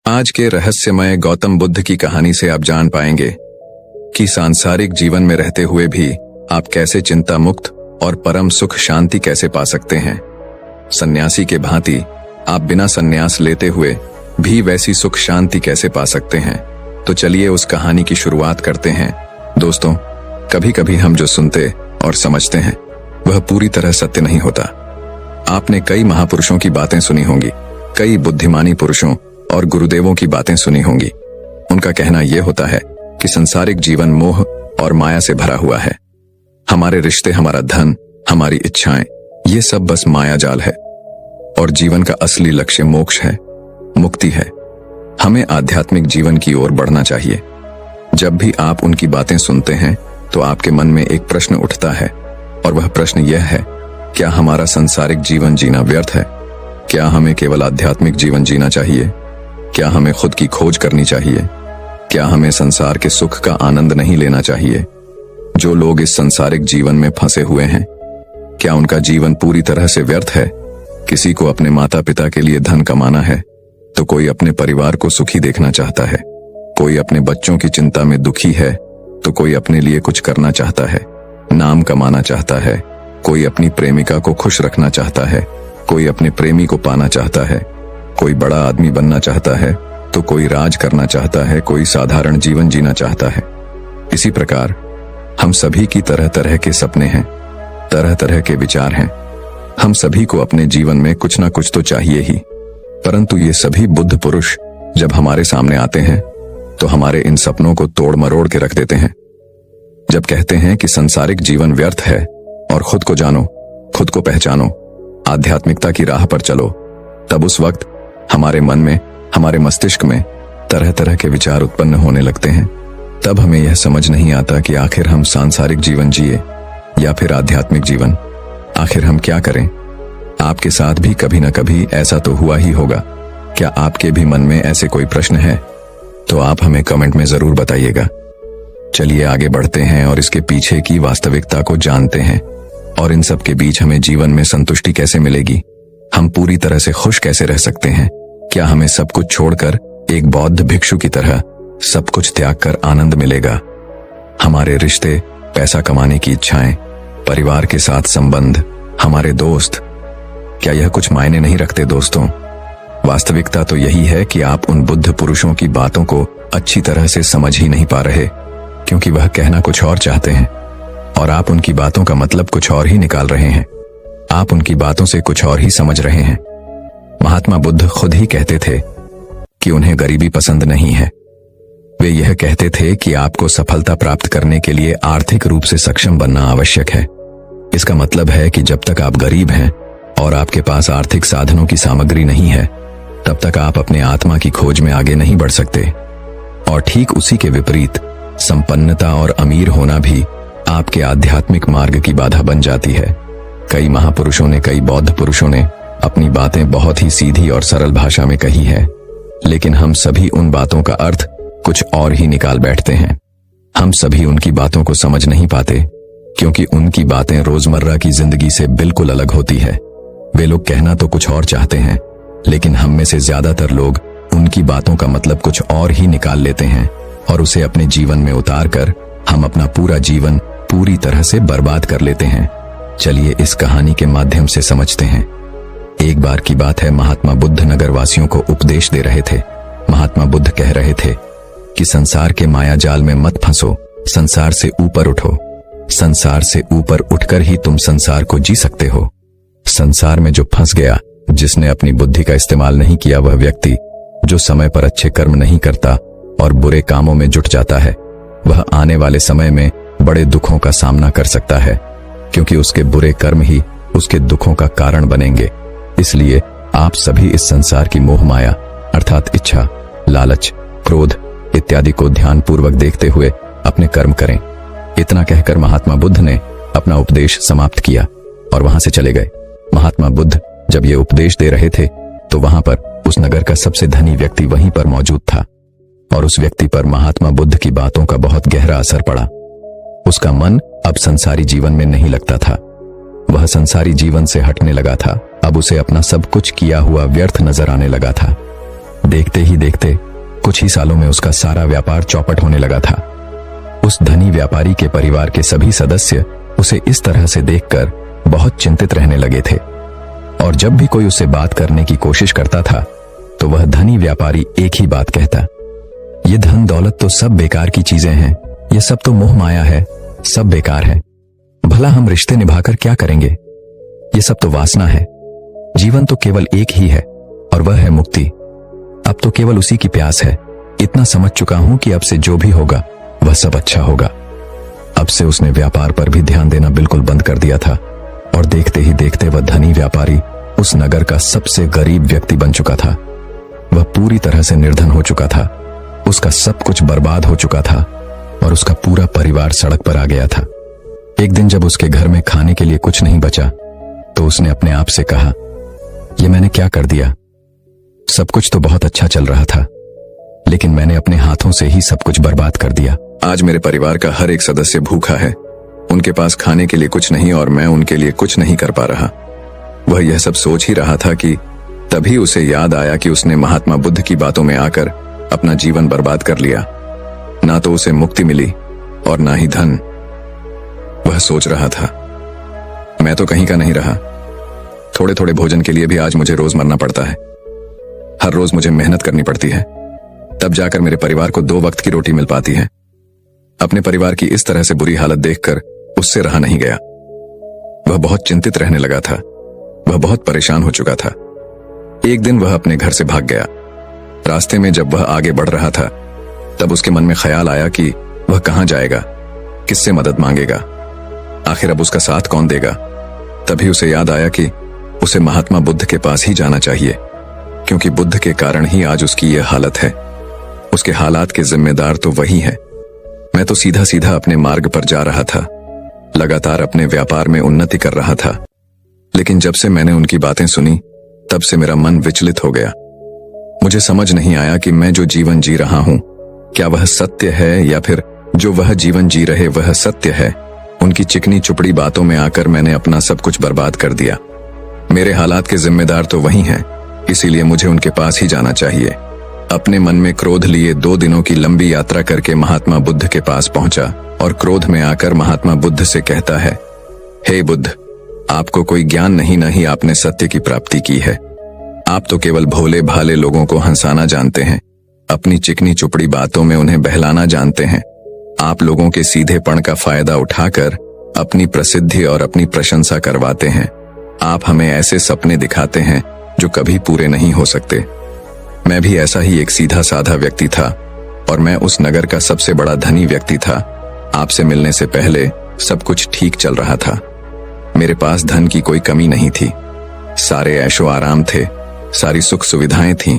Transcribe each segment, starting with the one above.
आज के रहस्यमय गौतम बुद्ध की कहानी से आप जान पाएंगे कि सांसारिक जीवन में रहते हुए भी आप कैसे चिंता मुक्त और परम सुख शांति कैसे पा सकते हैं। सन्यासी के भांति आप बिना सन्यास लेते हुए भी वैसी सुख शांति कैसे पा सकते हैं। तो चलिए उस कहानी की शुरुआत करते हैं। दोस्तों, कभी कभी हम जो सुनते और समझते हैं वह पूरी तरह सत्य नहीं होता। आपने कई महापुरुषों की बातें सुनी होंगी, कई बुद्धिमानी पुरुषों और गुरुदेवों की बातें सुनी होंगी। उनका कहना यह होता है कि संसारिक जीवन मोह और माया से भरा हुआ है। हमारे रिश्ते, हमारा धन, हमारी इच्छाएं, ये सब बस माया जाल है और जीवन का असली लक्ष्य मोक्ष है, मुक्ति है। हमें आध्यात्मिक जीवन की ओर बढ़ना चाहिए। जब भी आप उनकी बातें सुनते हैं तो आपके मन में एक प्रश्न उठता है और वह प्रश्न यह है, क्या हमारा संसारिक जीवन जीना व्यर्थ है? क्या हमें केवल आध्यात्मिक जीवन जीना चाहिए? क्या हमें खुद की खोज करनी चाहिए? क्या हमें संसार के सुख का आनंद नहीं लेना चाहिए? जो लोग इस संसारिक जीवन में फंसे हुए हैं, क्या उनका जीवन पूरी तरह से व्यर्थ है? किसी को अपने माता पिता के लिए धन कमाना है तो कोई अपने परिवार को सुखी देखना चाहता है, कोई अपने बच्चों की चिंता में दुखी है तो कोई अपने लिए कुछ करना चाहता है, नाम कमाना चाहता है, कोई अपनी प्रेमिका को खुश रखना चाहता है, कोई अपने प्रेमी को पाना चाहता है, कोई बड़ा आदमी बनना चाहता है तो कोई राज करना चाहता है, कोई साधारण जीवन जीना चाहता है। इसी प्रकार हम सभी की तरह तरह के सपने हैं, तरह तरह के विचार हैं। हम सभी को अपने जीवन में कुछ ना कुछ तो चाहिए ही, परंतु ये सभी बुद्ध पुरुष जब हमारे सामने आते हैं तो हमारे इन सपनों को तोड़ मरोड़ के रख देते हैं। जब कहते हैं कि संसारिक जीवन व्यर्थ है और खुद को जानो, खुद को पहचानो, आध्यात्मिकता की राह पर चलो, तब उस वक्त हमारे मन में, हमारे मस्तिष्क में तरह तरह के विचार उत्पन्न होने लगते हैं। तब हमें यह समझ नहीं आता कि आखिर हम सांसारिक जीवन जिए या फिर आध्यात्मिक जीवन, आखिर हम क्या करें। आपके साथ भी कभी ना कभी ऐसा तो हुआ ही होगा। क्या आपके भी मन में ऐसे कोई प्रश्न है? तो आप हमें कमेंट में जरूर बताइएगा। चलिए आगे बढ़ते हैं और इसके पीछे की वास्तविकता को जानते हैं और इन सब के बीच हमें जीवन में संतुष्टि कैसे मिलेगी, हम पूरी तरह से खुश कैसे रह सकते हैं। क्या हमें सब कुछ छोड़कर एक बौद्ध भिक्षु की तरह सब कुछ त्याग कर आनंद मिलेगा? हमारे रिश्ते, पैसा कमाने की इच्छाएं, परिवार के साथ संबंध, हमारे दोस्त, क्या यह कुछ मायने नहीं रखते? दोस्तों, वास्तविकता तो यही है कि आप उन बुद्ध पुरुषों की बातों को अच्छी तरह से समझ ही नहीं पा रहे, क्योंकि वह कहना कुछ और चाहते हैं और आप उनकी बातों का मतलब कुछ और ही निकाल रहे हैं। आप उनकी बातों से कुछ और ही समझ रहे हैं। महात्मा बुद्ध खुद ही कहते थे कि उन्हें गरीबी पसंद नहीं है। वे यह कहते थे कि आपको सफलता प्राप्त करने के लिए आर्थिक रूप से सक्षम बनना आवश्यक है। इसका मतलब है कि जब तक आप गरीब हैं और आपके पास आर्थिक साधनों की सामग्री नहीं है, तब तक आप अपने आत्मा की खोज में आगे नहीं बढ़ सकते। और ठीक उसी के विपरीत संपन्नता और अमीर होना भी आपके आध्यात्मिक मार्ग की बाधा बन जाती है। कई महापुरुषों ने, कई बौद्ध पुरुषों ने अपनी बातें बहुत ही सीधी और सरल भाषा में कही है, लेकिन हम सभी उन बातों का अर्थ कुछ और ही निकाल बैठते हैं। हम सभी उनकी बातों को समझ नहीं पाते, क्योंकि उनकी बातें रोजमर्रा की जिंदगी से बिल्कुल अलग होती है। वे लोग कहना तो कुछ और चाहते हैं, लेकिन हम में से ज्यादातर लोग उनकी बातों का मतलब कुछ और ही निकाल लेते हैं और उसे अपने जीवन में उतार कर हम अपना पूरा जीवन पूरी तरह से बर्बाद कर लेते हैं। चलिए इस कहानी के माध्यम से समझते हैं। एक बार की बात है, महात्मा बुद्ध नगर वासियों को उपदेश दे रहे थे। महात्मा बुद्ध कह रहे थे कि संसार के माया जाल में मत फंसो, संसार से ऊपर उठो। संसार से ऊपर उठकर ही तुम संसार को जी सकते हो। संसार में जो फंस गया, जिसने अपनी बुद्धि का इस्तेमाल नहीं किया, वह व्यक्ति जो समय पर अच्छे कर्म नहीं करता और बुरे कामों में जुट जाता है, वह आने वाले समय में बड़े दुखों का सामना कर सकता है, क्योंकि उसके बुरे कर्म ही उसके दुखों का कारण बनेंगे। इसलिए आप सभी इस संसार की मोह माया अर्थात इच्छा, लालच, क्रोध इत्यादि को ध्यान पूर्वक देखते हुए अपने कर्म करें। इतना कहकर महात्मा बुद्ध ने अपना उपदेश समाप्त किया और वहां से चले गए। महात्मा बुद्ध जब ये उपदेश दे रहे थे तो वहां पर उस नगर का सबसे धनी व्यक्ति वहीं पर मौजूद था और उस व्यक्ति पर महात्मा बुद्ध की बातों का बहुत गहरा असर पड़ा। उसका मन अब संसारी जीवन में नहीं लगता था। वह संसारी जीवन से हटने लगा था। अब उसे अपना सब कुछ किया हुआ व्यर्थ नजर आने लगा था। देखते ही देखते कुछ ही सालों में उसका सारा व्यापार चौपट होने लगा था। उस धनी व्यापारी के परिवार के सभी सदस्य उसे इस तरह से देखकर बहुत चिंतित रहने लगे थे, और जब भी कोई उससे बात करने की कोशिश करता था तो वह धनी व्यापारी एक ही बात कहता, ये धन दौलत तो सब बेकार की चीजें हैं, ये सब तो मोह माया है, सब बेकार है। भला हम रिश्ते निभाकर क्या करेंगे? ये सब तो वासना है। जीवन तो केवल एक ही है और वह है मुक्ति। अब तो केवल उसी की प्यास है। इतना समझ चुका हूं कि अब से जो भी होगा वह सब अच्छा होगा। अब से उसने व्यापार पर भी ध्यान देना बिल्कुल बंद कर दिया था, और देखते ही देखते वह धनी व्यापारी उस नगर का सबसे गरीब व्यक्ति बन चुका था। वह पूरी तरह से निर्धन हो चुका था, उसका सब कुछ बर्बाद हो चुका था और उसका पूरा परिवार सड़क पर आ गया था। एक दिन जब उसके घर में खाने के लिए कुछ नहीं बचा तो उसने अपने आप से कहा, ये मैंने क्या कर दिया? सब कुछ तो बहुत अच्छा चल रहा था, लेकिन मैंने अपने हाथों से ही सब कुछ बर्बाद कर दिया। आज मेरे परिवार का हर एक सदस्य भूखा है, उनके पास खाने के लिए कुछ नहीं और मैं उनके लिए कुछ नहीं कर पा रहा। वह यह सब सोच ही रहा था कि तभी उसे याद आया कि उसने महात्मा बुद्ध की बातों में आकर अपना जीवन बर्बाद कर लिया। ना तो उसे मुक्ति मिली और ना ही धन। वह सोच रहा था, मैं तो कहीं का नहीं रहा। थोड़े थोड़े भोजन के लिए भी आज मुझे रोज मरना पड़ता है। हर रोज मुझे मेहनत करनी पड़ती है, तब जाकर मेरे परिवार को 2 वक्त की रोटी मिल पाती है। अपने परिवार की इस तरह से बुरी हालत देखकर उससे रहा नहीं गया। वह बहुत चिंतित रहने लगा था, वह बहुत परेशान हो चुका था। एक दिन वह अपने घर से भाग गया। रास्ते में जब वह आगे बढ़ रहा था तब उसके मन में ख्याल आया कि वह कहां जाएगा, किससे मदद मांगेगा, आखिर अब उसका साथ कौन देगा। तभी उसे याद आया कि उसे महात्मा बुद्ध के पास ही जाना चाहिए, क्योंकि बुद्ध के कारण ही आज उसकी यह हालत है। उसके हालात के जिम्मेदार तो वही है। मैं तो सीधा सीधा अपने मार्ग पर जा रहा था, लगातार अपने व्यापार में उन्नति कर रहा था, लेकिन जब से मैंने उनकी बातें सुनी तब से मेरा मन विचलित हो गया। मुझे समझ नहीं आया कि मैं जो जीवन जी रहा हूं क्या वह सत्य है या फिर जो वह जीवन जी रहे वह सत्य है। उनकी चिकनी चुपड़ी बातों में आकर मैंने अपना सब कुछ बर्बाद कर दिया। मेरे हालात के जिम्मेदार तो वही हैं, इसीलिए मुझे उनके पास ही जाना चाहिए। अपने मन में क्रोध लिए 2 दिनों की लंबी यात्रा करके महात्मा बुद्ध के पास पहुंचा और क्रोध में आकर महात्मा बुद्ध से कहता है, हे बुद्ध, आपको कोई ज्ञान नहीं आपने सत्य की प्राप्ति की है। आप तो केवल भोले भाले लोगों को हंसाना जानते हैं, अपनी चिकनी चुपड़ी बातों में उन्हें बहलाना जानते हैं। आप लोगों के सीधेपन का फायदा उठाकर अपनी प्रसिद्धि और अपनी प्रशंसा करवाते हैं। आप हमें ऐसे सपने दिखाते हैं जो कभी पूरे नहीं हो सकते। मैं भी ऐसा ही एक सीधा साधा व्यक्ति था और मैं उस नगर का सबसे बड़ा धनी व्यक्ति था। आपसे मिलने से पहले सब कुछ ठीक चल रहा था। मेरे पास धन की कोई कमी नहीं थी, सारे ऐशो आराम थे, सारी सुख सुविधाएं थीं।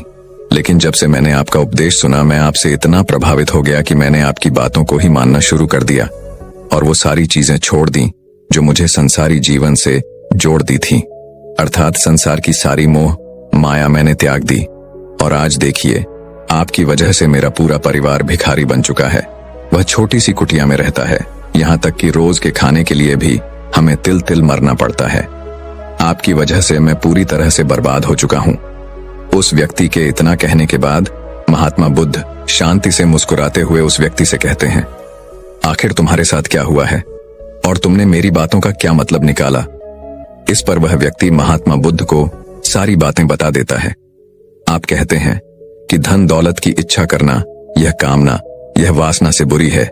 लेकिन जब से मैंने आपका उपदेश सुना मैं आपसे इतना प्रभावित हो गया कि मैंने आपकी बातों को ही मानना शुरू कर दिया और वो सारी चीजें छोड़ दी जो मुझे संसारी जीवन से जोड़ दी थी। अर्थात संसार की सारी मोह माया मैंने त्याग दी। और आज देखिए, आपकी वजह से मेरा पूरा परिवार भिखारी बन चुका है। वह छोटी सी कुटिया में रहता है, यहाँ तक कि रोज के खाने के लिए भी हमें तिल तिल मरना पड़ता है। आपकी वजह से मैं पूरी तरह से बर्बाद हो चुका हूँ। उस व्यक्ति के इतना कहने के बाद महात्मा बुद्ध शांति से मुस्कुराते हुए उस व्यक्ति से कहते हैं, आखिर तुम्हारे साथ क्या हुआ है और तुमने मेरी बातों का क्या मतलब निकाला? इस पर वह व्यक्ति महात्मा बुद्ध को सारी बातें बता देता है। आप कहते हैं कि धन दौलत की इच्छा करना, यह कामना, यह वासना से बुरी है।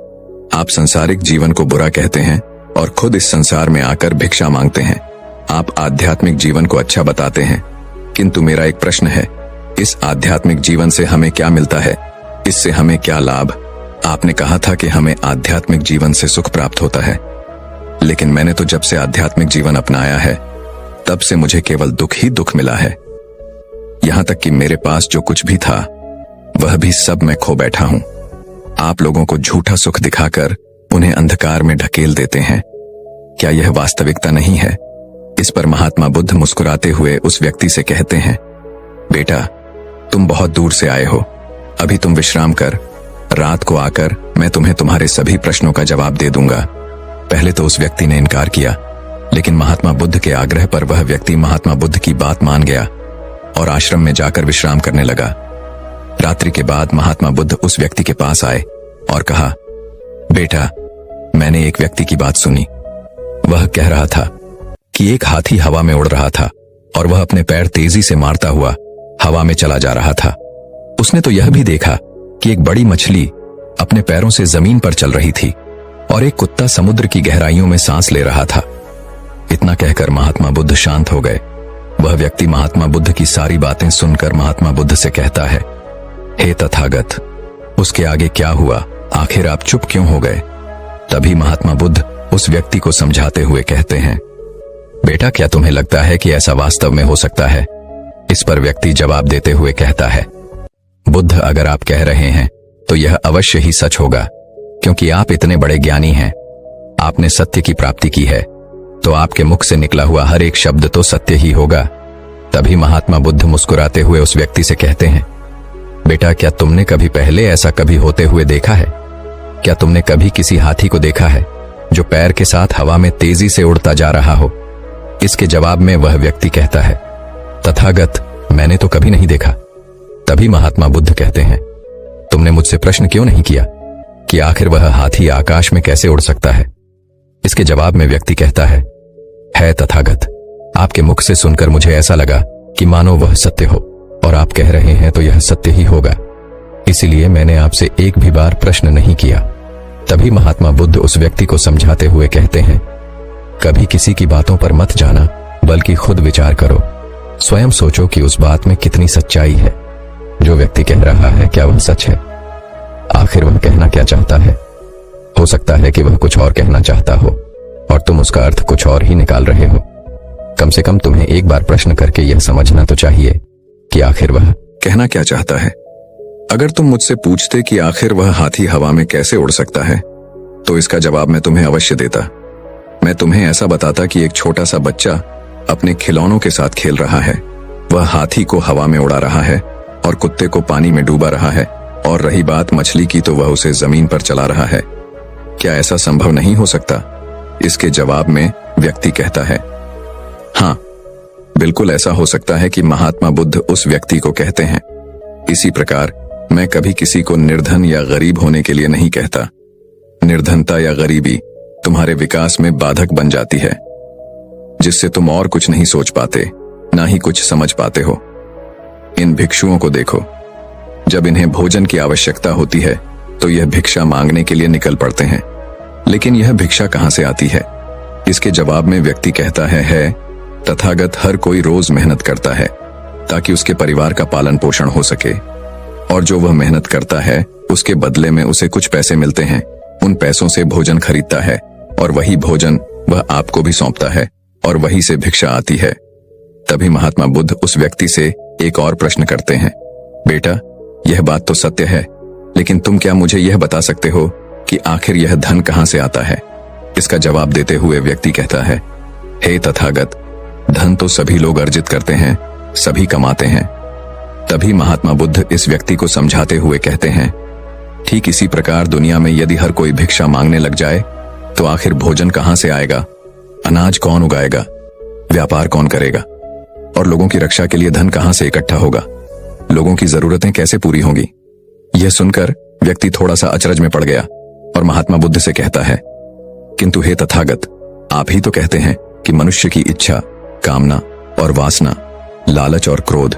आप सांसारिक जीवन को बुरा कहते हैं और खुद इस संसार में आकर भिक्षा मांगते हैं। आप आध्यात्मिक जीवन को अच्छा बताते हैं, किंतु मेरा एक प्रश्न है, इस आध्यात्मिक जीवन से हमें क्या मिलता है? इससे हमें क्या लाभ? आपने कहा था कि हमें आध्यात्मिक जीवन से सुख प्राप्त होता है, लेकिन मैंने तो जब से आध्यात्मिक जीवन अपनाया है तब से मुझे केवल दुख ही दुख मिला है। यहां तक कि मेरे पास जो कुछ भी था वह भी सब मैं खो बैठा हूं। आप लोगों को झूठा सुख दिखाकर उन्हें अंधकार में ढकेल देते हैं। क्या यह वास्तविकता नहीं है? इस पर महात्मा बुद्ध मुस्कुराते हुए उस व्यक्ति से कहते हैं, बेटा, तुम बहुत दूर से आए हो, अभी तुम विश्राम कर, रात को आकर मैं तुम्हें तुम्हारे सभी प्रश्नों का जवाब दे दूंगा। पहले तो उस व्यक्ति ने इनकार किया, लेकिन महात्मा बुद्ध के आग्रह पर वह व्यक्ति महात्मा बुद्ध की बात मान गया और आश्रम में जाकर विश्राम करने लगा। रात्रि के बाद महात्मा बुद्ध उस व्यक्ति के पास आए और कहा, बेटा, मैंने एक व्यक्ति की बात सुनी। वह कह रहा था कि एक हाथी हवा में उड़ रहा था और वह अपने पैर तेजी से मारता हुआ हवा में चला जा रहा था। उसने तो यह भी देखा कि एक बड़ी मछली अपने पैरों से जमीन पर चल रही थी और एक कुत्ता समुद्र की गहराइयों में सांस ले रहा था। इतना कहकर महात्मा बुद्ध शांत हो गए। वह व्यक्ति महात्मा बुद्ध की सारी बातें सुनकर महात्मा बुद्ध से कहता है, हे तथागत, उसके आगे क्या हुआ? आखिर आप चुप क्यों हो गए? तभी महात्मा बुद्ध उस व्यक्ति को समझाते हुए कहते हैं, बेटा, क्या तुम्हें लगता है कि ऐसा वास्तव में हो सकता है? इस पर व्यक्ति जवाब देते हुए कहता है, बुद्ध, अगर आप कह रहे हैं तो यह अवश्य ही सच होगा, क्योंकि आप इतने बड़े ज्ञानी हैं। आपने सत्य की प्राप्ति की है, तो आपके मुख से निकला हुआ हर एक शब्द तो सत्य ही होगा। तभी महात्मा बुद्ध मुस्कुराते हुए उस व्यक्ति से कहते हैं, बेटा, क्या तुमने कभी पहले ऐसा कभी होते हुए देखा है? क्या तुमने कभी किसी हाथी को देखा है जो पैर के साथ हवा में तेजी से उड़ता जा रहा हो? इसके जवाब में वह व्यक्ति कहता है, तथागत, मैंने तो कभी नहीं देखा। तभी महात्मा बुद्ध कहते हैं, तुमने मुझसे प्रश्न क्यों नहीं किया कि आखिर वह हाथी आकाश में कैसे उड़ सकता है? इसके जवाब में व्यक्ति कहता है तथागत, आपके मुख से सुनकर मुझे ऐसा लगा कि मानो वह सत्य हो, और आप कह रहे हैं तो यह सत्य ही होगा, इसीलिए मैंने आपसे एक भी बार प्रश्न नहीं किया। तभी महात्मा बुद्ध उस व्यक्ति को समझाते हुए कहते हैं, कभी किसी की बातों पर मत जाना, बल्कि खुद विचार करो। स्वयं सोचो कि उस बात में कितनी सच्चाई है। जो व्यक्ति कह रहा है, क्या वह सच है? आखिर वह कहना क्या चाहता है? हो सकता है कि वह कुछ और कहना चाहता हो और तुम उसका अर्थ कुछ और ही निकाल रहे हो। कम से कम तुम्हें एक बार प्रश्न करके यह समझना तो चाहिए कि आखिर वह कहना क्या चाहता है। अगर तुम मुझसे पूछते कि आखिर वह हाथी हवा में कैसे उड़ सकता है, तो इसका जवाब मैं तुम्हें अवश्य देता। मैं तुम्हें ऐसा बताता कि एक छोटा सा बच्चा अपने खिलौनों के साथ खेल रहा है, वह हाथी को हवा में उड़ा रहा है और कुत्ते को पानी में डूबा रहा है, और रही बात मछली की, तो वह उसे जमीन पर चला रहा है। क्या ऐसा संभव नहीं हो सकता? इसके जवाब में व्यक्ति कहता है, हाँ, बिल्कुल ऐसा हो सकता है कि महात्मा बुद्ध उस व्यक्ति को कहते हैं। इसी प्रकार मैं कभी किसी को निर्धन या गरीब होने के लिए नहीं कहता। निर्धनता या गरीबी तुम्हारे विकास में बाधक बन जाती है, जिससे तुम और कुछ नहीं सोच पाते, ना ही कुछ समझ पाते हो। इन भिक्षुओं को देखो, जब इन्हें भोजन की आवश्यकता होती है तो यह भिक्षा मांगने के लिए निकल पड़ते हैं, लेकिन यह भिक्षा कहां से आती है? इसके जवाब में व्यक्ति कहता है तथागत, हर कोई रोज मेहनत करता है ताकि उसके परिवार का पालन पोषण हो सके, और जो वह मेहनत करता है उसके बदले में उसे कुछ पैसे मिलते हैं। उन पैसों से भोजन खरीदता है और वही भोजन वह आपको भी सौंपता है, और वही से भिक्षा आती है। तभी महात्मा बुद्ध उस व्यक्ति से एक और प्रश्न करते हैं, बेटा, यह बात तो सत्य है, लेकिन तुम क्या मुझे यह बता सकते हो कि आखिर यह धन कहां से आता है? इसका जवाब देते हुए व्यक्ति कहता है, हे तथागत, धन तो सभी लोग अर्जित करते हैं, सभी कमाते हैं। तभी महात्मा बुद्ध इस व्यक्ति को समझाते हुए कहते हैं, ठीक इसी प्रकार दुनिया में यदि हर कोई भिक्षा मांगने लग जाए तो आखिर भोजन कहां से आएगा? अनाज कौन उगाएगा? व्यापार कौन करेगा? और लोगों की रक्षा के लिए धन कहां से इकट्ठा होगा? लोगों की जरूरतें कैसे पूरी होंगी? यह सुनकर व्यक्ति थोड़ा सा अचरज में पड़ गया और महात्मा बुद्ध से कहता है, किंतु हे तथागत, आप ही तो कहते हैं कि मनुष्य की इच्छा, कामना और वासना, लालच और क्रोध,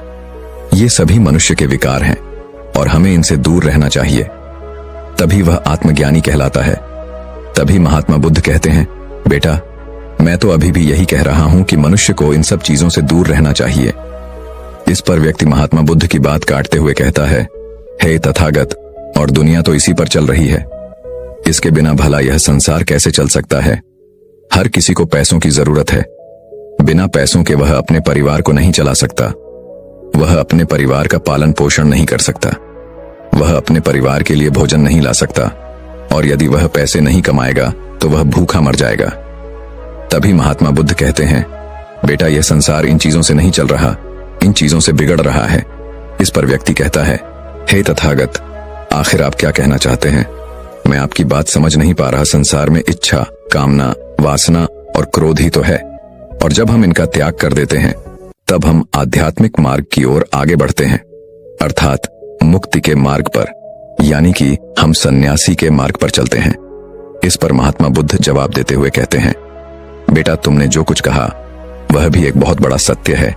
ये सभी मनुष्य के विकार हैं और हमें इनसे दूर रहना चाहिए, तभी वह आत्मज्ञानी कहलाता है। तभी महात्मा बुद्ध कहते हैं, बेटा, मैं तो अभी भी यही कह रहा हूं कि मनुष्य को इन सब चीजों से दूर रहना चाहिए। इस पर व्यक्ति महात्मा बुद्ध की बात काटते हुए कहता है, हे तथागत, और दुनिया तो इसी पर चल रही है, इसके बिना भला यह संसार कैसे चल सकता है? हर किसी को पैसों की जरूरत है, बिना पैसों के वह अपने परिवार को नहीं चला सकता, वह अपने परिवार का पालन पोषण नहीं कर सकता, वह अपने परिवार के लिए भोजन नहीं ला सकता, और यदि वह पैसे नहीं कमाएगा तो वह भूखा मर जाएगा। तभी महात्मा बुद्ध कहते हैं, बेटा, यह संसार इन चीजों से नहीं चल रहा, इन चीजों से बिगड़ रहा है। इस पर व्यक्ति कहता है, हे तथागत, आखिर आप क्या कहना चाहते हैं? मैं आपकी बात समझ नहीं पा रहा। संसार में इच्छा, कामना, वासना और क्रोध ही तो है, और जब हम इनका त्याग कर देते हैं तब हम आध्यात्मिक मार्ग की ओर आगे बढ़ते हैं, अर्थात मुक्ति के मार्ग पर, यानी कि हम सन्यासी के मार्ग पर चलते हैं। इस पर महात्मा बुद्ध जवाब देते हुए कहते हैं, बेटा, तुमने जो कुछ कहा वह भी एक बहुत बड़ा सत्य है।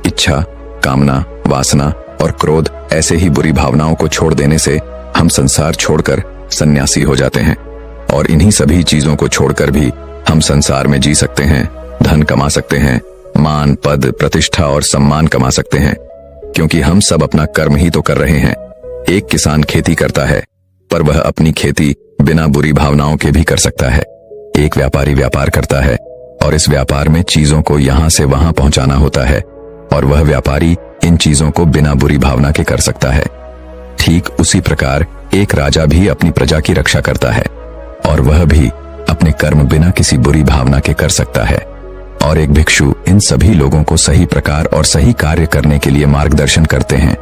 इच्छा, कामना, वासना और क्रोध ऐसे ही बुरी भावनाओं को छोड़ देने से हम संसार छोड़कर सन्यासी हो जाते हैं, और इन्हीं सभी चीजों को छोड़कर भी हम संसार में जी सकते हैं, धन कमा सकते हैं, मान, पद, प्रतिष्ठा और सम्मान कमा सकते हैं, क्योंकि हम सब अपना कर्म ही तो कर रहे हैं। एक किसान खेती करता है, पर वह अपनी खेती बिना बुरी भावनाओं के भी कर सकता है। एक व्यापारी व्यापार करता है, और इस व्यापार में चीजों को यहां से वहां पहुंचाना होता है, और वह व्यापारी इन चीजों को बिना बुरी भावना के कर सकता है। ठीक उसी प्रकार एक राजा भी अपनी प्रजा की रक्षा करता है, और वह भी अपने कर्म बिना किसी बुरी भावना के कर सकता है। और एक भिक्षु इन सभी लोगों को सही प्रकार और सही कार्य करने के लिए मार्गदर्शन करते हैं।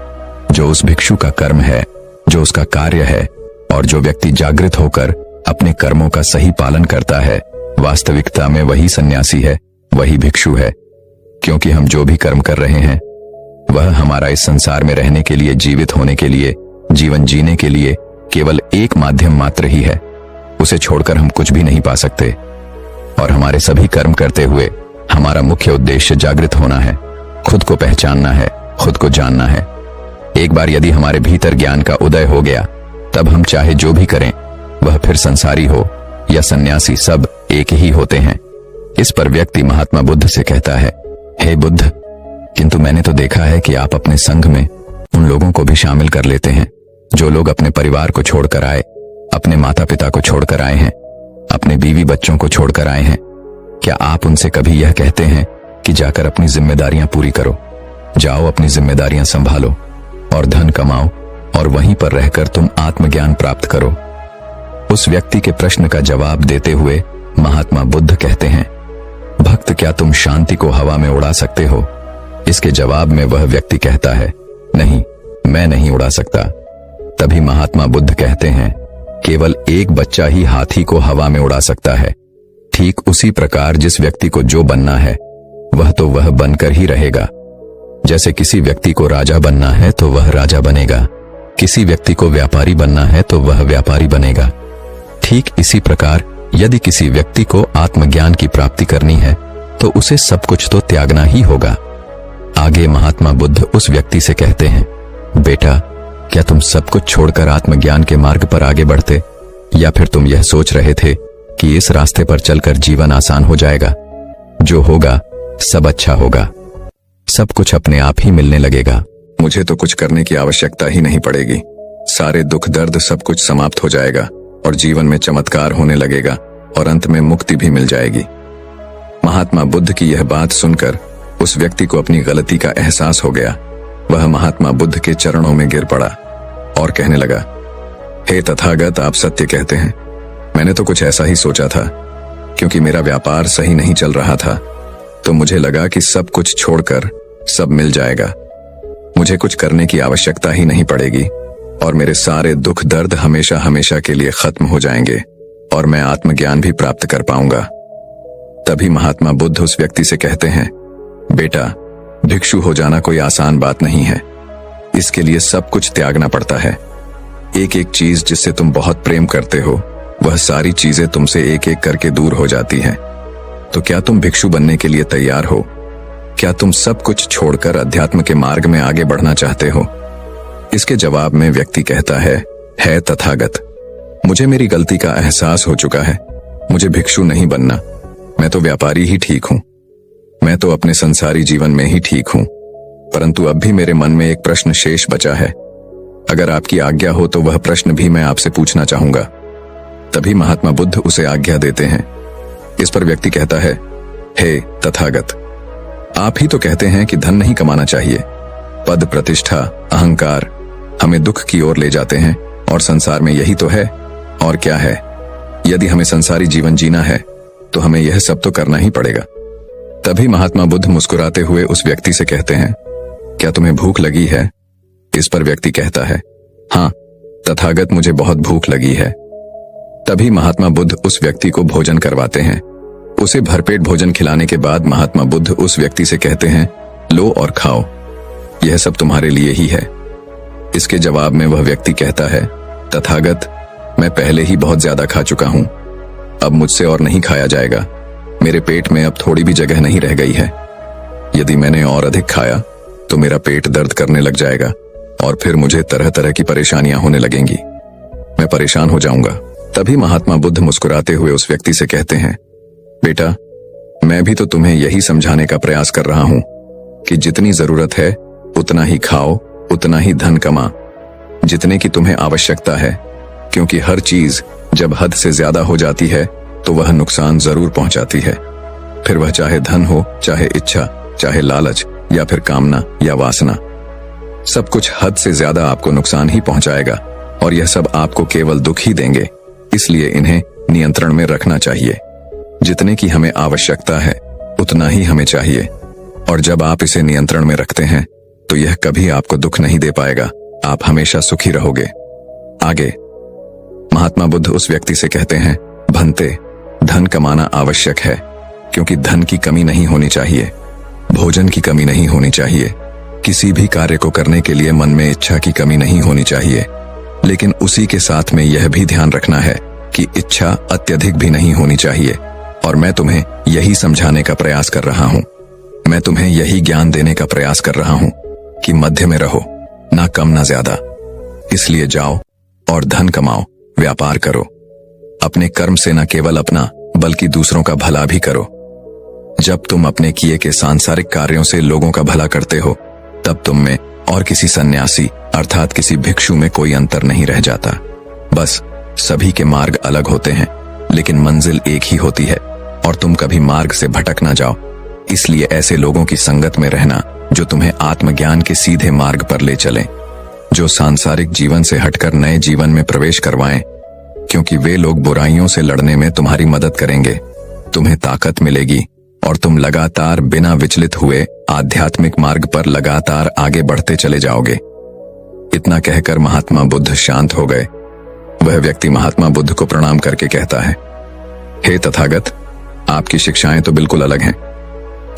जो उस भिक्षु का कर्म है, जो उसका कार्य है, और जो व्यक्ति जागृत होकर अपने कर्मों का सही पालन करता है, वास्तविकता में वही सन्यासी है, वही भिक्षु है। क्योंकि हम जो भी कर्म कर रहे हैं वह हमारा इस संसार में रहने के लिए, जीवित होने के लिए, जीवन जीने के लिए केवल एक माध्यम मात्र ही है। उसे छोड़कर हम कुछ भी नहीं पा सकते। और हमारे सभी कर्म करते हुए हमारा मुख्य उद्देश्य जागृत होना है, खुद को पहचानना है, खुद को जानना है। एक बार यदि हमारे भीतर ज्ञान का उदय हो गया, तब हम चाहे जो भी करें, वह फिर संसारी हो या सन्यासी, सब एक ही होते हैं। इस पर व्यक्ति महात्मा बुद्ध से कहता है, हे बुद्ध, किंतु मैंने तो देखा है कि आप अपने संघ में उन लोगों को भी शामिल कर लेते हैं जो लोग अपने परिवार को छोड़कर आए, अपने माता पिता को छोड़कर आए हैं, अपने बीवी बच्चों को छोड़कर आए हैं। क्या आप उनसे कभी यह कहते हैं कि जाकर अपनी जिम्मेदारियां पूरी करो, जाओ अपनी जिम्मेदारियां संभालो और धन कमाओ, और वहीं पर रहकर तुम आत्मज्ञान प्राप्त करो? उस व्यक्ति के प्रश्न का जवाब देते हुए महात्मा बुद्ध कहते हैं, भक्त, क्या तुम शांति को हवा में उड़ा सकते हो? इसके जवाब में वह व्यक्ति कहता है, नहीं, मैं नहीं उड़ा सकता। तभी महात्मा बुद्ध कहते हैं, केवल एक बच्चा ही हाथी को हवा में उड़ा सकता है। ठीक उसी प्रकार जिस व्यक्ति को जो बनना है वह तो वह बनकर ही रहेगा। जैसे किसी व्यक्ति को राजा बनना है तो वह राजा बनेगा, किसी व्यक्ति को व्यापारी बनना है तो वह व्यापारी बनेगा। ठीक इसी प्रकार यदि किसी व्यक्ति को आत्मज्ञान की प्राप्ति करनी है तो उसे सब कुछ तो त्यागना ही होगा। आगे महात्मा बुद्ध उस व्यक्ति से कहते हैं, बेटा, क्या तुम सब कुछ छोड़कर आत्मज्ञान के मार्ग पर आगे बढ़ते, या फिर तुम यह सोच रहे थे कि इस रास्ते पर चलकर जीवन आसान हो जाएगा? जो होगा सब अच्छा होगा, सब कुछ अपने आप ही मिलने लगेगा। मुझे तो कुछ करने की आवश्यकता ही नहीं पड़ेगी। सारे दुख दर्द सब कुछ समाप्त हो जाएगा और जीवन में चमत्कार होने लगेगा और अंत में मुक्ति भी मिल जाएगी। महात्मा बुद्ध की यह बात सुनकर उस व्यक्ति को अपनी गलती का एहसास हो गया। वह महात्मा बुद्ध के चरणों में गिर पड़ा और कहने लगा, हे तथागत, आप सत्य कहते हैं। मैंने तो कुछ ऐसा ही सोचा था। क्योंकि मेरा व्यापार सही नहीं चल रहा था तो मुझे लगा कि सब कुछ छोड़कर सब मिल जाएगा, मुझे कुछ करने की आवश्यकता ही नहीं पड़ेगी और मेरे सारे दुख दर्द हमेशा हमेशा के लिए खत्म हो जाएंगे और मैं आत्मज्ञान भी प्राप्त कर पाऊंगा। तभी महात्मा बुद्ध उस व्यक्ति से कहते हैं, बेटा, भिक्षु हो जाना कोई आसान बात नहीं है। इसके लिए सब कुछ त्यागना पड़ता है। एक एक चीज जिससे तुम बहुत प्रेम करते हो, वह सारी चीजें तुमसे एक एक करके दूर हो जाती हैं। तो क्या तुम भिक्षु बनने के लिए तैयार हो? क्या तुम सब कुछ छोड़कर अध्यात्म के मार्ग में आगे बढ़ना चाहते हो? इसके जवाब में व्यक्ति कहता है तथागत, मुझे मेरी गलती का एहसास हो चुका है। मुझे भिक्षु नहीं बनना, मैं तो व्यापारी ही ठीक हूं। मैं तो अपने संसारी जीवन में ही ठीक हूं। परंतु अब भी मेरे मन में एक प्रश्न शेष बचा है। अगर आपकी आज्ञा हो तो वह प्रश्न भी मैं आपसे पूछना चाहूंगा। तभी महात्मा बुद्ध उसे आज्ञा देते हैं। इस पर व्यक्ति कहता है, हे तथागत, आप ही तो कहते हैं कि धन नहीं कमाना चाहिए। पद, प्रतिष्ठा, अहंकार हमें दुख की ओर ले जाते हैं और संसार में यही तो है। और क्या है? यदि हमें संसारी जीवन जीना है तो हमें यह सब तो करना ही पड़ेगा। तभी महात्मा बुद्ध मुस्कुराते हुए उस व्यक्ति से कहते हैं, क्या तुम्हें भूख लगी है? इस पर व्यक्ति कहता है, हाँ तथागत, मुझे बहुत भूख लगी है। तभी महात्मा बुद्ध उस व्यक्ति को भोजन करवाते हैं। उसे भरपेट भोजन खिलाने के बाद महात्मा बुद्ध उस व्यक्ति से कहते हैं, लो और खाओ, यह सब तुम्हारे लिए ही है। इसके जवाब में वह व्यक्ति कहता है, तथागत, मैं पहले ही बहुत ज्यादा खा चुका हूं, अब मुझसे और नहीं खाया जाएगा। मेरे पेट में अब थोड़ी भी जगह नहीं रह गई है। यदि मैंने और अधिक खाया तो मेरा पेट दर्द करने लग जाएगा और फिर मुझे तरह तरह की परेशानियां होने लगेंगी। मैं परेशान हो जाऊंगा। तभी महात्मा बुद्ध मुस्कुराते हुए उस व्यक्ति से कहते हैं, बेटा, मैं भी तो तुम्हें यही समझाने का प्रयास कर रहा हूं कि जितनी जरूरत है उतना ही खाओ, उतना ही धन कमा, जितने की तुम्हें आवश्यकता है, क्योंकि हर चीज जब हद से ज्यादा हो जाती है तो वह नुकसान जरूर पहुंचाती है। फिर वह चाहे धन हो, चाहे इच्छा, चाहे लालच या फिर कामना या वासना, सब कुछ हद से ज्यादा आपको नुकसान ही पहुंचाएगा और यह सब आपको केवल दुख ही देंगे। इसलिए इन्हें नियंत्रण में रखना चाहिए। जितने की हमें आवश्यकता है उतना ही हमें चाहिए, और जब आप इसे नियंत्रण में रखते हैं तो यह कभी आपको दुख नहीं दे पाएगा। आप हमेशा सुखी रहोगे। आगे महात्मा बुद्ध उस व्यक्ति से कहते हैं, भंते, धन कमाना आवश्यक है, क्योंकि धन की कमी नहीं होनी चाहिए, भोजन की कमी नहीं होनी चाहिए, किसी भी कार्य को करने के लिए मन में इच्छा की कमी नहीं होनी चाहिए। लेकिन उसी के साथ में यह भी ध्यान रखना है कि इच्छा अत्यधिक भी नहीं होनी चाहिए। और मैं तुम्हें यही समझाने का प्रयास कर रहा हूं, मैं तुम्हें यही ज्ञान देने का प्रयास कर रहा हूं कि मध्य में रहो, ना कम ना ज्यादा। इसलिए जाओ और धन कमाओ, व्यापार करो, अपने कर्म से न केवल अपना बल्कि दूसरों का भला भी करो। जब तुम अपने किए के सांसारिक कार्यों से लोगों का भला करते हो, तब तुम में और किसी सन्यासी अर्थात किसी भिक्षु में कोई अंतर नहीं रह जाता। बस सभी के मार्ग अलग होते हैं, लेकिन मंजिल एक ही होती है और तुम कभी मार्ग से भटक ना जाओ। इसलिए ऐसे लोगों की संगत में रहना जो तुम्हें आत्मज्ञान के सीधे मार्ग पर ले चलें, जो सांसारिक जीवन से हटकर नए जीवन में प्रवेश करवाएं, क्योंकि वे लोग बुराइयों से लड़ने में तुम्हारी मदद करेंगे। तुम्हें ताकत मिलेगी और तुम लगातार बिना विचलित हुए आध्यात्मिक मार्ग पर लगातार आगे बढ़ते चले जाओगे। इतना कहकर महात्मा बुद्ध शांत हो गए। वह व्यक्ति महात्मा बुद्ध को प्रणाम करके कहता है, हे तथागत, आपकी शिक्षाएं तो बिल्कुल अलग हैं।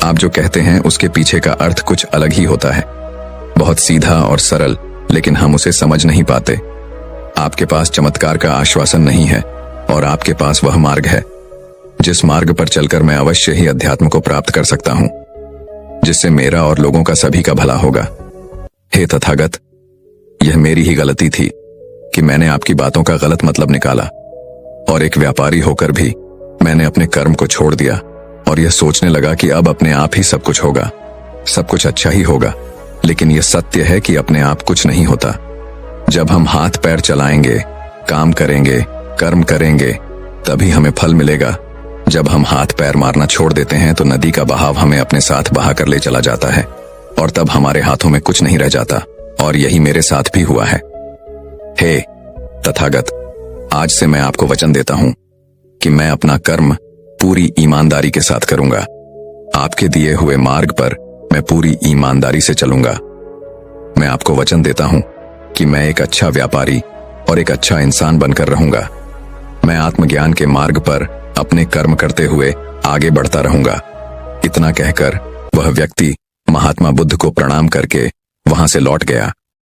आप जो कहते हैं उसके पीछे का अर्थ कुछ अलग ही होता है, बहुत सीधा और सरल, लेकिन हम उसे समझ नहीं पाते। आपके पास चमत्कार का आश्वासन नहीं है और आपके पास वह मार्ग है जिस मार्ग पर चलकर मैं अवश्य ही अध्यात्म को प्राप्त कर सकता हूं, जिससे मेरा और लोगों का सभी का भला होगा। हे तथागत, यह मेरी ही गलती थी कि मैंने आपकी बातों का गलत मतलब निकाला और एक व्यापारी होकर भी मैंने अपने कर्म को छोड़ दिया और यह सोचने लगा कि अब अपने आप ही सब कुछ होगा, सब कुछ अच्छा ही होगा। लेकिन यह सत्य है कि अपने आप कुछ नहीं होता। जब हम हाथ पैर चलाएंगे, काम करेंगे, कर्म करेंगे, तभी हमें फल मिलेगा। जब हम हाथ पैर मारना छोड़ देते हैं तो नदी का बहाव हमें अपने साथ बहा कर ले चला जाता है और तब हमारे हाथों में कुछ नहीं रह जाता। और यही मेरे साथ भी हुआ है। हे तथागत, आज से मैं आपको वचन देता हूं कि मैं अपना कर्म पूरी ईमानदारी के साथ करूंगा। आपके दिए हुए मार्ग पर मैं पूरी ईमानदारी से चलूंगा। मैं आपको वचन देता हूं कि मैं एक अच्छा व्यापारी और एक अच्छा इंसान बनकर रहूंगा। मैं आत्मज्ञान के मार्ग पर अपने कर्म करते हुए आगे बढ़ता रहूंगा। इतना कहकर वह व्यक्ति महात्मा बुद्ध को प्रणाम करके वहां से लौट गया।